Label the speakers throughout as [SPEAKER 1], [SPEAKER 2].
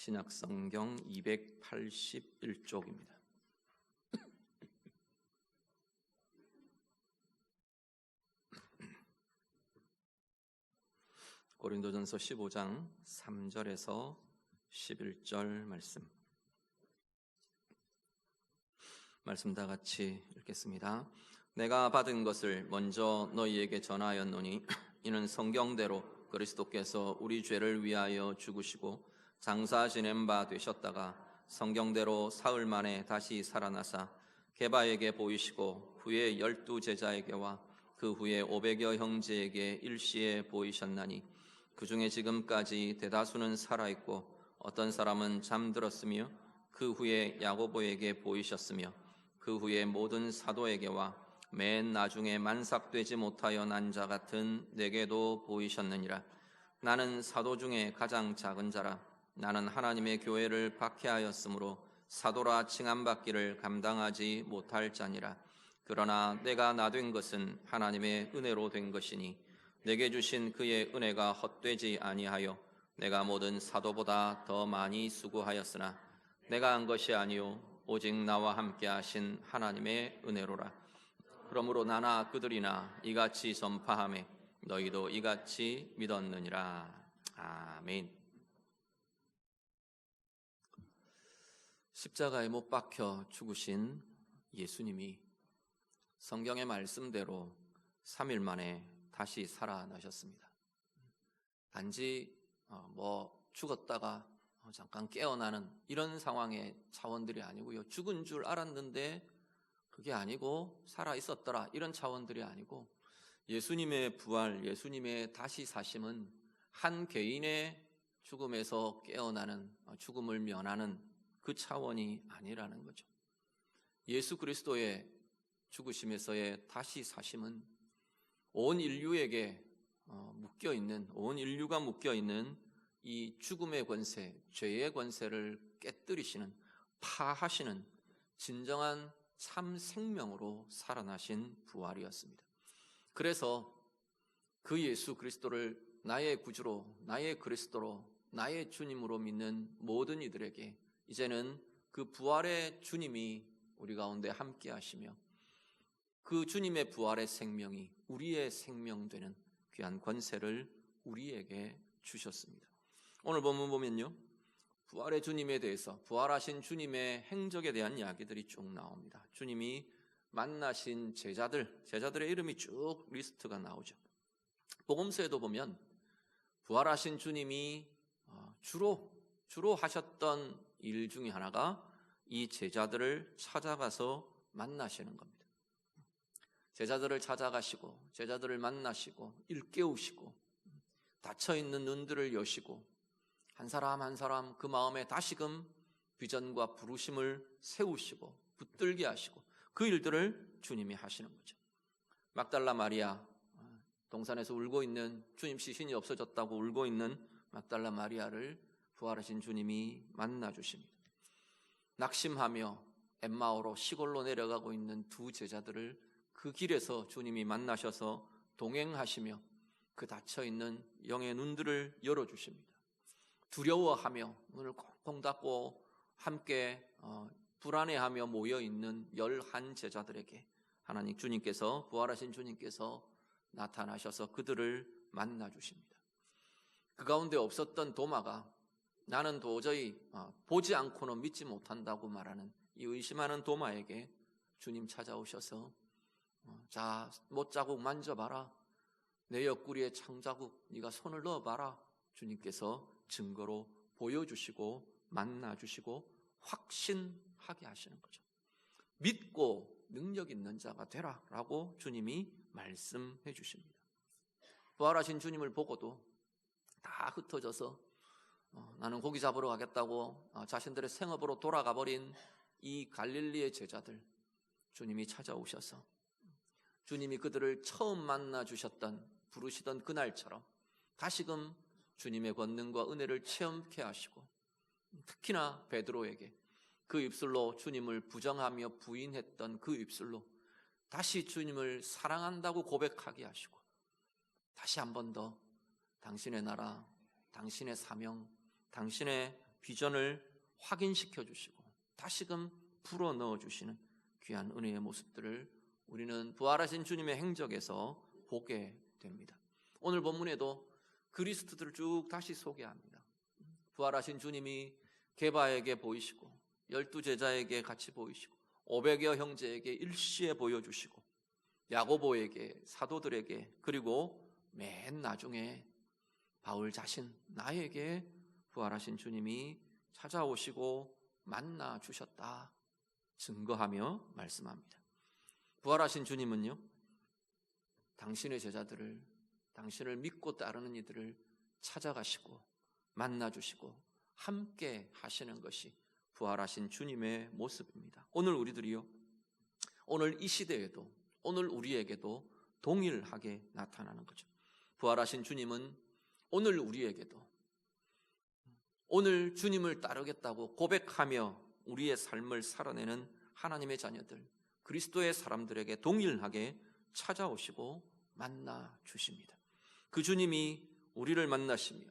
[SPEAKER 1] 신약성경 281쪽입니다. 고린도전서 15장 3절에서 11절 말씀 다 같이 읽겠습니다. 내가 받은 것을 먼저 너희에게 전하였노니 이는 성경대로 그리스도께서 우리 죄를 위하여 죽으시고 장사 지낸 바 되셨다가 성경대로 사흘 만에 다시 살아나사 게바에게 보이시고 후에 12 제자에게와 그 후에 500여 형제에게 일시에 보이셨나니 그 중에 지금까지 대다수는 살아있고 어떤 사람은 잠들었으며 그 후에 야고보에게 보이셨으며 그 후에 모든 사도에게와 맨 나중에 만삭되지 못하여 난 자 같은 내게도 보이셨느니라. 나는 사도 중에 가장 작은 자라. 나는 하나님의 교회를 박해하였으므로 사도라 칭함받기를 감당하지 못할 자니라. 그러나 내가 나 된 것은 하나님의 은혜로 된 것이니 내게 주신 그의 은혜가 헛되지 아니하여 내가 모든 사도보다 더 많이 수고하였으나 내가 한 것이 아니요 오직 나와 함께 하신 하나님의 은혜로라. 그러므로 나나 그들이나 이같이 전파하매 너희도 이같이 믿었느니라. 아멘. 십자가에 못 박혀 죽으신 예수님이 성경의 말씀대로 3일 만에 다시 살아나셨습니다. 단지 죽었다가 잠깐 깨어나는 이런 상황의 차원들이 아니고요. 죽은 줄 알았는데 그게 아니고 살아 있었더라 이런 차원들이 아니고 예수님의 부활, 예수님의 다시 사심은 한 개인의 죽음에서 깨어나는, 죽음을 면하는 그 차원이 아니라는 거죠. 예수 그리스도의 죽으심에서의 다시 사심은 온 인류에게 묶여있는, 온 인류가 묶여있는 이 죽음의 권세, 죄의 권세를 깨뜨리시는, 파하시는 진정한 참 생명으로 살아나신 부활이었습니다. 그래서 그 예수 그리스도를 나의 구주로, 나의 그리스도로, 나의 주님으로 믿는 모든 이들에게 이제는 그 부활의 주님이 우리 가운데 함께 하시며 그 주님의 부활의 생명이 우리의 생명 되는 귀한 권세를 우리에게 주셨습니다. 오늘 본문 보면요, 부활의 주님에 대해서, 부활하신 주님의 행적에 대한 이야기들이 쭉 나옵니다. 주님이 만나신 제자들의 이름이 쭉 리스트가 나오죠. 복음서에도 보면 부활하신 주님이 주로 하셨던 일 중에 하나가 이 제자들을 찾아가서 만나시는 겁니다. 제자들을 찾아가시고 제자들을 만나시고 일깨우시고 닫혀있는 눈들을 여시고 한 사람 한 사람 그 마음에 다시금 비전과 부르심을 세우시고 붙들게 하시고 그 일들을 주님이 하시는 거죠. 막달라 마리아, 동산에서 울고 있는, 주님 시신이 없어졌다고 울고 있는 막달라 마리아를 부활하신 주님이 만나주십니다. 낙심하며 엠마오로 시골로 내려가고 있는 두 제자들을 그 길에서 주님이 만나셔서 동행하시며 그 닫혀있는 영의 눈들을 열어주십니다. 두려워하며 눈을 꽁꽁 닫고 함께 불안해하며 모여있는 11 제자들에게 하나님 주님께서, 부활하신 주님께서 나타나셔서 그들을 만나주십니다. 그 가운데 없었던 도마가 나는 도저히 보지 않고는 믿지 못한다고 말하는 이 의심하는 도마에게 주님 찾아오셔서 자, 못자국 만져봐라, 내 옆구리에 창자국 네가 손을 넣어봐라. 주님께서 증거로 보여주시고 만나주시고 확신하게 하시는 거죠. 믿고 능력 있는 자가 되라 라고 주님이 말씀해 주십니다. 부활하신 주님을 보고도 다 흩어져서 나는 고기 잡으러 가겠다고 자신들의 생업으로 돌아가 버린 이 갈릴리의 제자들, 주님이 찾아오셔서 주님이 그들을 처음 만나 주셨던, 부르시던 그날처럼 다시금 주님의 권능과 은혜를 체험케 하시고, 특히나 베드로에게 그 입술로 주님을 부정하며 부인했던 그 입술로 다시 주님을 사랑한다고 고백하게 하시고, 다시 한 번 더 당신의 나라, 당신의 사명, 당신의 비전을 확인시켜 주시고 다시금 불어넣어 주시는 귀한 은혜의 모습들을 우리는 부활하신 주님의 행적에서 보게 됩니다. 오늘 본문에도 그리스도들을 쭉 다시 소개합니다. 부활하신 주님이 게바에게 보이시고 12제자에게 같이 보이시고 500여 형제에게 일시에 보여주시고 야고보에게 사도들에게 그리고 맨 나중에 바울 자신 나에게 부활하신 주님이 찾아오시고 만나 주셨다 증거하며 말씀합니다. 부활하신 주님은요, 당신의 제자들을, 당신을 믿고 따르는 이들을 찾아가시고 만나 주시고 함께 하시는 것이 부활하신 주님의 모습입니다. 오늘 우리들이요, 오늘 이 시대에도, 오늘 우리에게도 동일하게 나타나는 거죠. 부활하신 주님은 오늘 우리에게도 오늘 주님을 따르겠다고 고백하며 우리의 삶을 살아내는 하나님의 자녀들, 그리스도의 사람들에게 동일하게 찾아오시고 만나 주십니다. 그 주님이 우리를 만나시며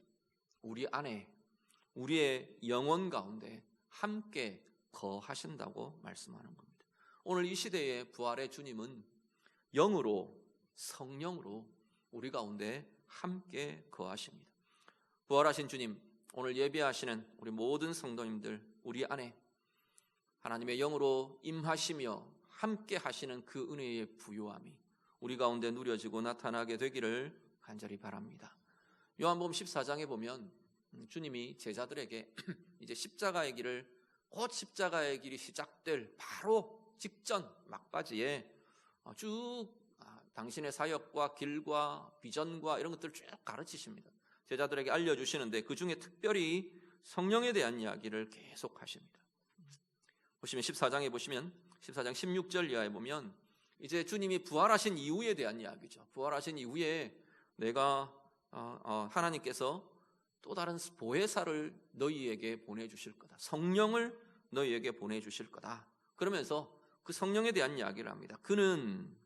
[SPEAKER 1] 우리 안에, 우리의 영혼 가운데 함께 거하신다고 말씀하는 겁니다. 오늘 이 시대의 부활의 주님은 영으로, 성령으로 우리 가운데 함께 거하십니다. 부활하신 주님, 오늘 예배하시는 우리 모든 성도님들, 우리 안에 하나님의 영으로 임하시며 함께 하시는 그 은혜의 부요함이 우리 가운데 누려지고 나타나게 되기를 간절히 바랍니다. 요한복음 14장에 보면 주님이 제자들에게 이제 십자가의 길을, 곧 십자가의 길이 시작될 바로 직전 막바지에 쭉 당신의 사역과 길과 비전과 이런 것들을 쭉 가르치십니다. 제자들에게 알려주시는데 그 중에 특별히 성령에 대한 이야기를 계속 하십니다. 보시면 14장에 보시면 14장 16절 이하에 보면 이제 주님이 부활하신 이후에 대한 이야기죠. 부활하신 이후에 내가 하나님께서 또 다른 보혜사를 너희에게 보내주실 거다. 성령을 너희에게 보내주실 거다. 그러면서 그 성령에 대한 이야기를 합니다. 그는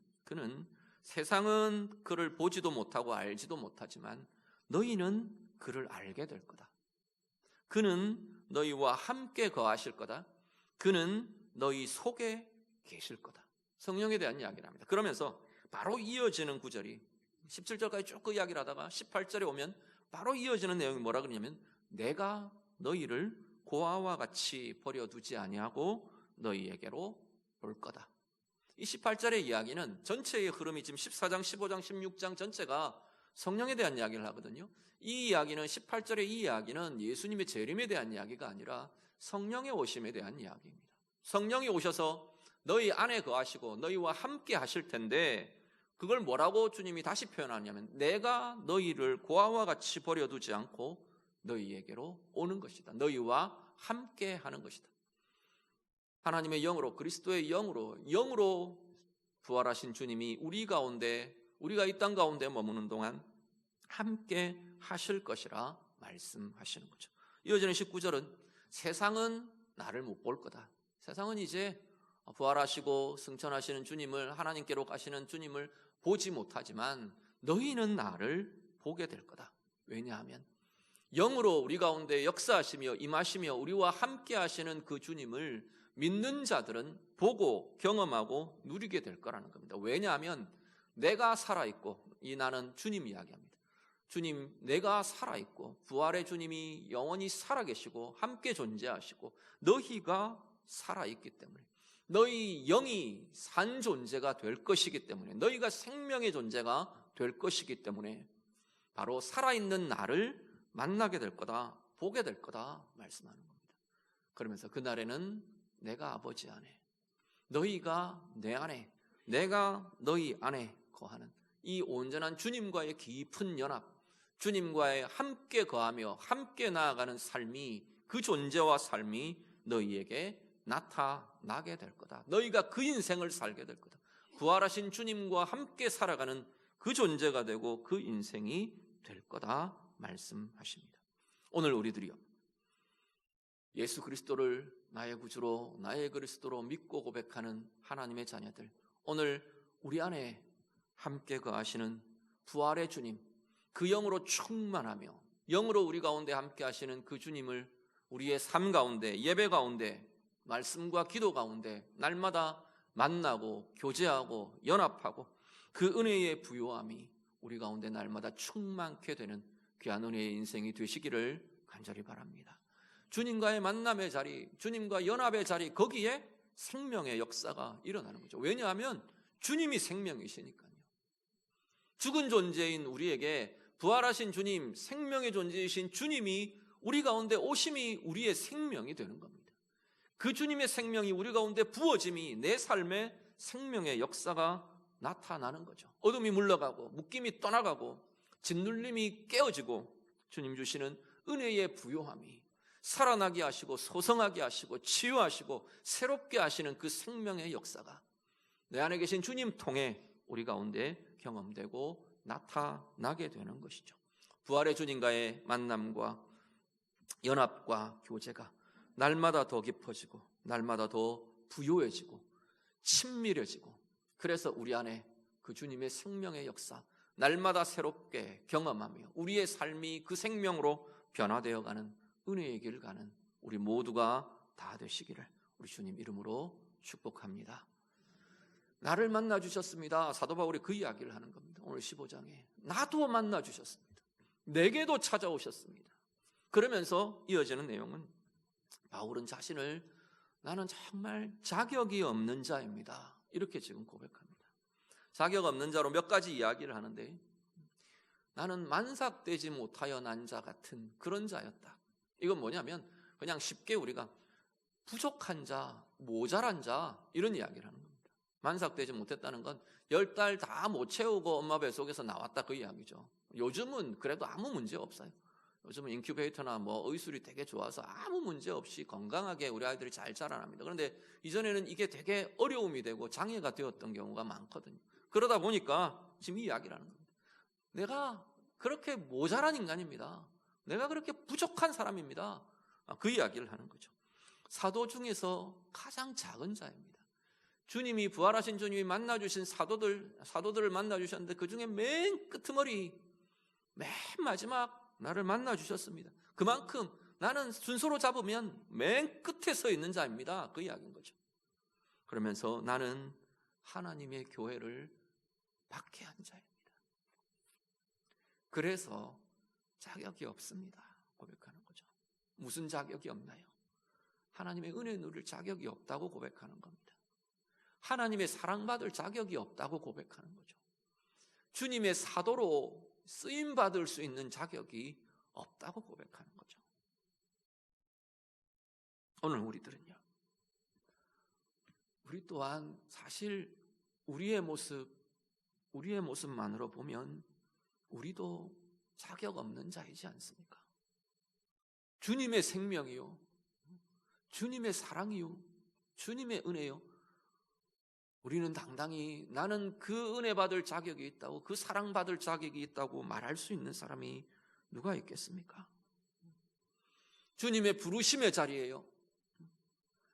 [SPEAKER 1] 세상은 그를 보지도 못하고 알지도 못하지만 너희는 그를 알게 될 거다. 그는 너희와 함께 거하실 거다. 그는 너희 속에 계실 거다. 성령에 대한 이야기를 합니다. 그러면서 바로 이어지는 구절이 17절까지 쭉 그 이야기를 하다가 18절에 오면 바로 이어지는 내용이 뭐라 그러냐면 내가 너희를 고아와 같이 버려두지 아니하고 너희에게로 올 거다. 이 18절의 이야기는 전체의 흐름이 지금 14장, 15장, 16장 전체가 성령에 대한 이야기를 하거든요. 이 이야기는 18절의 이 이야기는 예수님의 재림에 대한 이야기가 아니라 성령의 오심에 대한 이야기입니다. 성령이 오셔서 너희 안에 거하시고 너희와 함께 하실 텐데 그걸 뭐라고 주님이 다시 표현하냐면 내가 너희를 고아와 같이 버려두지 않고 너희에게로 오는 것이다. 너희와 함께 하는 것이다. 하나님의 영으로, 그리스도의 영으로 부활하신 주님이 우리 가운데, 우리가 이 땅 가운데 머무는 동안 함께 하실 것이라 말씀하시는 거죠. 이어지는 19절은 세상은 나를 못 볼 거다. 세상은 이제 부활하시고 승천하시는 주님을, 하나님께로 가시는 주님을 보지 못하지만 너희는 나를 보게 될 거다. 왜냐하면 영으로 우리 가운데 역사하시며 임하시며 우리와 함께 하시는 그 주님을 믿는 자들은 보고 경험하고 누리게 될 거라는 겁니다. 왜냐하면 내가 살아있고, 이 나는 주님 이야기합니다. 주님, 내가 살아있고 부활의 주님이 영원히 살아계시고 함께 존재하시고 너희가 살아있기 때문에, 너희 영이 산 존재가 될 것이기 때문에, 너희가 생명의 존재가 될 것이기 때문에 바로 살아있는 나를 만나게 될 거다, 보게 될 거다 말씀하는 겁니다. 그러면서 그날에는 내가 아버지 안에, 너희가 내 안에, 내가 너희 안에 거하는 이 온전한 주님과의 깊은 연합, 주님과의 함께 거하며 함께 나아가는 삶이, 그 존재와 삶이 너희에게 나타나게 될 거다. 너희가 그 인생을 살게 될 거다. 부활하신 주님과 함께 살아가는 그 존재가 되고 그 인생이 될 거다 말씀하십니다. 오늘 우리들이요, 예수 그리스도를 나의 구주로, 나의 그리스도로 믿고 고백하는 하나님의 자녀들, 오늘 우리 안에 함께 거하시는 부활의 주님, 그 영으로 충만하며 영으로 우리 가운데 함께 하시는 그 주님을 우리의 삶 가운데, 예배 가운데, 말씀과 기도 가운데 날마다 만나고 교제하고 연합하고 그 은혜의 부요함이 우리 가운데 날마다 충만케 되는 귀한 은혜의 인생이 되시기를 간절히 바랍니다. 주님과의 만남의 자리, 주님과 연합의 자리, 거기에 생명의 역사가 일어나는 거죠. 왜냐하면 주님이 생명이시니까요. 죽은 존재인 우리에게 부활하신 주님, 생명의 존재이신 주님이 우리 가운데 오심이 우리의 생명이 되는 겁니다. 그 주님의 생명이 우리 가운데 부어짐이 내 삶의 생명의 역사가 나타나는 거죠. 어둠이 물러가고 묶임이 떠나가고 짓눌림이 깨어지고 주님 주시는 은혜의 부요함이 살아나게 하시고 소성하게 하시고 치유하시고 새롭게 하시는 그 생명의 역사가 내 안에 계신 주님 통해 우리 가운데 경험되고 나타나게 되는 것이죠. 부활의 주님과의 만남과 연합과 교제가 날마다 더 깊어지고 날마다 더 부요해지고 친밀해지고, 그래서 우리 안에 그 주님의 생명의 역사 날마다 새롭게 경험하며 우리의 삶이 그 생명으로 변화되어가는 은혜의 길을 가는 우리 모두가 다 되시기를 우리 주님 이름으로 축복합니다. 나를 만나 주셨습니다. 사도 바울이 그 이야기를 하는 겁니다. 오늘 15장에 나도 만나 주셨습니다. 내게도 찾아오셨습니다. 그러면서 이어지는 내용은 바울은 자신을 나는 정말 자격이 없는 자입니다, 이렇게 지금 고백합니다. 자격 없는 자로 몇 가지 이야기를 하는데, 나는 만삭되지 못하여 난 자 같은 그런 자였다. 이건 뭐냐면 그냥 쉽게 우리가 부족한 자, 모자란 자, 이런 이야기를 하는 겁니다. 만삭되지 못했다는 건 10달 다 못 채우고 엄마 뱃속에서 나왔다, 그 이야기죠. 요즘은 그래도 아무 문제 없어요. 요즘은 인큐베이터나 의술이 되게 좋아서 아무 문제 없이 건강하게 우리 아이들이 잘 자라납니다. 그런데 이전에는 이게 되게 어려움이 되고 장애가 되었던 경우가 많거든요. 그러다 보니까 지금 이 이야기를 하는 겁니다. 내가 그렇게 모자란 인간입니다. 내가 그렇게 부족한 사람입니다. 그 이야기를 하는 거죠. 사도 중에서 가장 작은 자입니다. 주님이, 부활하신 주님이 만나주신 사도들을 만나주셨는데 그 중에 맨 끄트머리, 맨 마지막 나를 만나주셨습니다. 그만큼 나는 순서로 잡으면 맨 끝에 서 있는 자입니다, 그 이야기인 거죠. 그러면서 나는 하나님의 교회를 박해한 자입니다. 그래서 자격이 없습니다, 고백하는 거죠. 무슨 자격이 없나요? 하나님의 은혜 누릴 자격이 없다고 고백하는 겁니다. 하나님의 사랑받을 자격이 없다고 고백하는 거죠. 주님의 사도로 쓰임받을 수 있는 자격이 없다고 고백하는 거죠. 오늘 우리들은요, 우리 또한 사실 우리의 모습만으로 보면 우리도 자격 없는 자이지 않습니까? 주님의 생명이요, 주님의 사랑이요, 주님의 은혜요, 우리는 당당히 나는 그 은혜 받을 자격이 있다고, 그 사랑 받을 자격이 있다고 말할 수 있는 사람이 누가 있겠습니까? 주님의 부르심의 자리예요.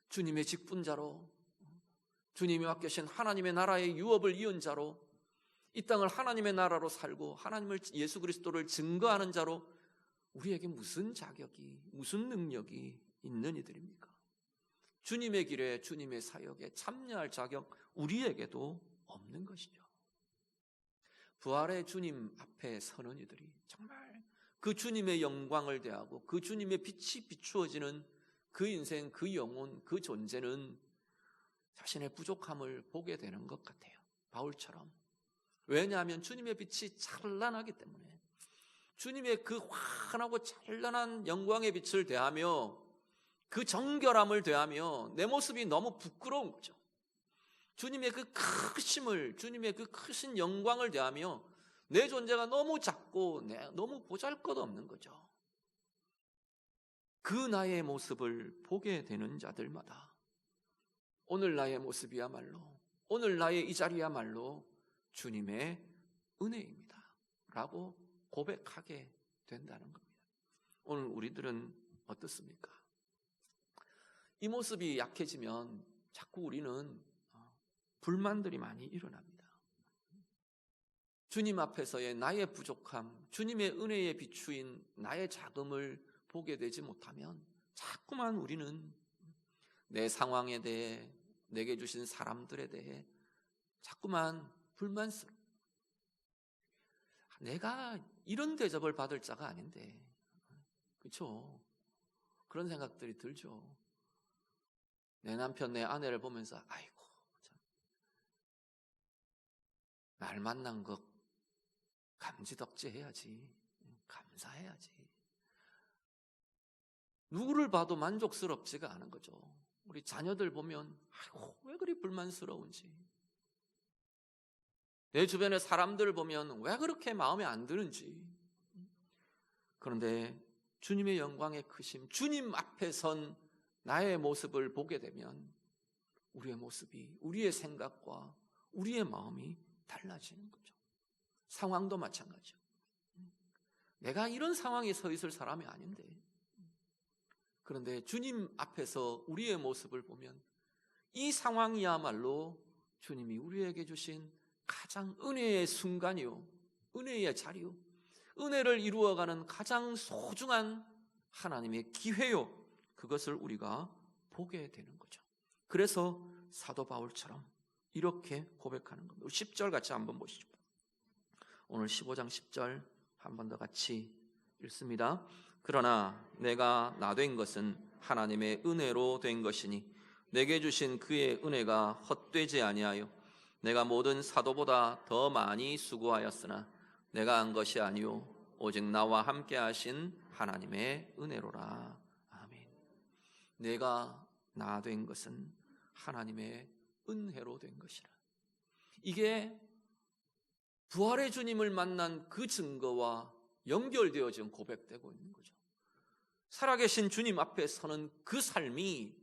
[SPEAKER 1] 주님의 직분자로, 주님이 맡기신 하나님의 나라의 유업을 이은 자로, 이 땅을 하나님의 나라로 살고 하나님을, 예수 그리스도를 증거하는 자로 우리에게 무슨 자격이, 무슨 능력이 있는 이들입니까? 주님의 길에, 주님의 사역에 참여할 자격 우리에게도 없는 것이죠. 부활의 주님 앞에 서는 이들이 정말 그 주님의 영광을 대하고 그 주님의 빛이 비추어지는 그 인생, 그 영혼, 그 존재는 자신의 부족함을 보게 되는 것 같아요, 바울처럼. 왜냐하면 주님의 빛이 찬란하기 때문에, 주님의 그 환하고 찬란한 영광의 빛을 대하며 그 정결함을 대하며 내 모습이 너무 부끄러운 거죠. 주님의 그 크심을, 주님의 그 크신 영광을 대하며 내 존재가 너무 작고 너무 보잘것없는 거죠. 그 나의 모습을 보게 되는 자들마다 오늘 나의 모습이야말로, 오늘 나의 이 자리야말로 주님의 은혜입니다 라고 고백하게 된다는 겁니다. 오늘 우리들은 어떻습니까? 이 모습이 약해지면 자꾸 우리는 불만들이 많이 일어납니다. 주님 앞에서의 나의 부족함, 주님의 은혜에 비추인 나의 작음을 보게 되지 못하면 자꾸만 우리는 내 상황에 대해, 내게 주신 사람들에 대해 자꾸만 불만스러워. 내가 이런 대접을 받을 자가 아닌데, 그렇죠? 그런 생각들이 들죠. 내 남편, 내 아내를 보면서 아이고 참, 날 만난 거 감지덕지 해야지, 감사해야지. 누구를 봐도 만족스럽지가 않은 거죠. 우리 자녀들 보면 아이고 왜 그리 불만스러운지, 내 주변의 사람들을 보면 왜 그렇게 마음에 안 드는지. 그런데 주님의 영광의 크심, 주님 앞에 선 나의 모습을 보게 되면 우리의 모습이, 우리의 생각과 우리의 마음이 달라지는 거죠. 상황도 마찬가지죠. 내가 이런 상황에 서 있을 사람이 아닌데, 그런데 주님 앞에서 우리의 모습을 보면 이 상황이야말로 주님이 우리에게 주신 가장 은혜의 순간이요, 은혜의 자리요, 은혜를 이루어가는 가장 소중한 하나님의 기회요, 그것을 우리가 보게 되는 거죠. 그래서 사도 바울처럼 이렇게 고백하는 겁니다. 10절 같이 한번 보시죠. 오늘 15장 10절 한 번 더 같이 읽습니다. 그러나 내가 나 된 것은 하나님의 은혜로 된 것이니 내게 주신 그의 은혜가 헛되지 아니하여 내가 모든 사도보다 더 많이 수고하였으나 내가 한 것이 아니요 오직 나와 함께 하신 하나님의 은혜로라. 아멘. 내가 나 된 것은 하나님의 은혜로 된 것이라. 이게 부활의 주님을 만난 그 증거와 연결되어진 고백되고 있는 거죠. 살아계신 주님 앞에 서는 그 삶이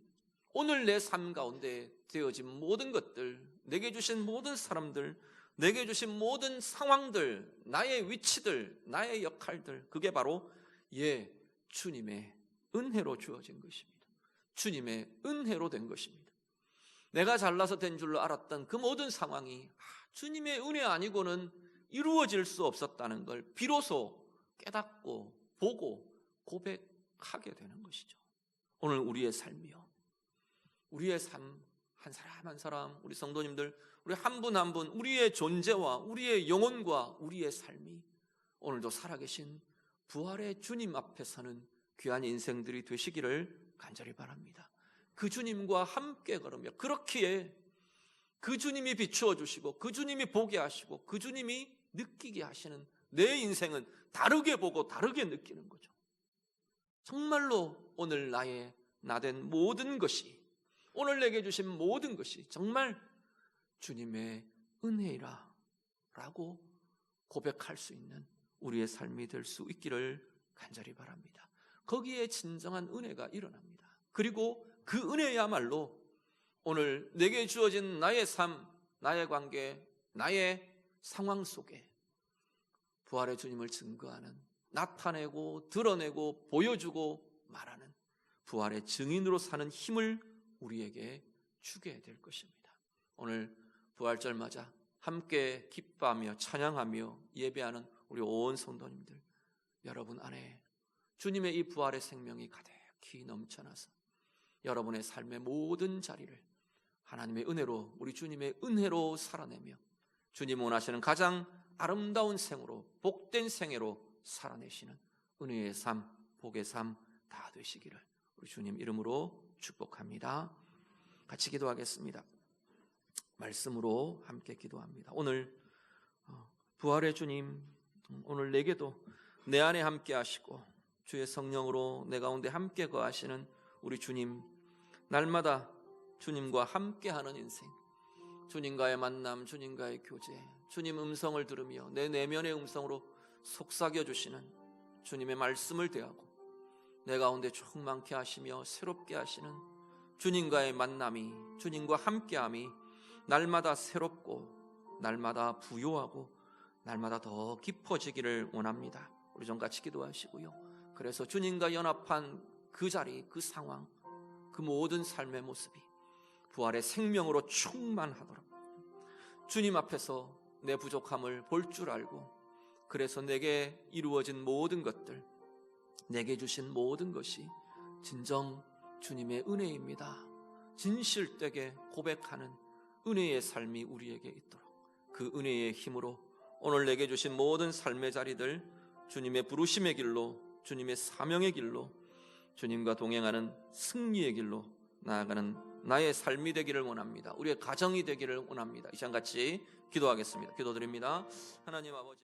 [SPEAKER 1] 오늘 내 삶 가운데 되어진 모든 것들, 내게 주신 모든 사람들, 내게 주신 모든 상황들, 나의 위치들, 나의 역할들, 그게 바로 주님의 은혜로 주어진 것입니다. 주님의 은혜로 된 것입니다. 내가 잘나서 된 줄로 알았던 그 모든 상황이 주님의 은혜 아니고는 이루어질 수 없었다는 걸 비로소 깨닫고 보고 고백하게 되는 것이죠. 오늘 우리의 삶이요, 우리의 삶, 한 사람 한 사람, 우리 성도님들, 우리 한 분 한 분, 우리의 존재와 우리의 영혼과 우리의 삶이 오늘도 살아계신 부활의 주님 앞에 서는 귀한 인생들이 되시기를 간절히 바랍니다. 그 주님과 함께 걸으며, 그렇기에 그 주님이 비추어 주시고 그 주님이 보게 하시고 그 주님이 느끼게 하시는 내 인생은 다르게 보고 다르게 느끼는 거죠. 정말로 오늘 나의 나된 모든 것이, 오늘 내게 주신 모든 것이 정말 주님의 은혜이라 라고 고백할 수 있는 우리의 삶이 될 수 있기를 간절히 바랍니다. 거기에 진정한 은혜가 일어납니다. 그리고 그 은혜야말로 오늘 내게 주어진 나의 삶, 나의 관계, 나의 상황 속에 부활의 주님을 증거하는, 나타내고 드러내고 보여주고 말하는 부활의 증인으로 사는 힘을 우리에게 주게 될 것입니다. 오늘 부활절 맞아 함께 기뻐하며 찬양하며 예배하는 우리 온 성도님들, 여러분 안에 주님의 이 부활의 생명이 가득히 넘쳐나서 여러분의 삶의 모든 자리를 하나님의 은혜로, 우리 주님의 은혜로 살아내며 주님 원하시는 가장 아름다운 생으로, 복된 생애로 살아내시는 은혜의 삶, 복의 삶 다 되시기를 우리 주님 이름으로 축복합니다. 같이 기도하겠습니다. 말씀으로 함께 기도합니다. 오늘 부활의 주님, 오늘 내게도 내 안에 함께 하시고 주의 성령으로 내 가운데 함께 거하시는 우리 주님, 날마다 주님과 함께하는 인생, 주님과의 만남, 주님과의 교제, 주님 음성을 들으며 내 내면의 음성으로 속삭여 주시는 주님의 말씀을 대하고 내 가운데 충만케 하시며 새롭게 하시는 주님과의 만남이, 주님과 함께함이 날마다 새롭고 날마다 부요하고 날마다 더 깊어지기를 원합니다. 우리 좀 같이 기도하시고요. 그래서 주님과 연합한 그 자리, 그 상황, 그 모든 삶의 모습이 부활의 생명으로 충만하도록 주님 앞에서 내 부족함을 볼 줄 알고, 그래서 내게 이루어진 모든 것들, 내게 주신 모든 것이 진정 주님의 은혜입니다. 진실되게 고백하는 은혜의 삶이 우리에게 있도록 그 은혜의 힘으로 오늘 내게 주신 모든 삶의 자리들 주님의 부르심의 길로, 주님의 사명의 길로, 주님과 동행하는 승리의 길로 나아가는 나의 삶이 되기를 원합니다. 우리의 가정이 되기를 원합니다. 이 시간 같이 기도하겠습니다. 기도드립니다. 하나님 아버지,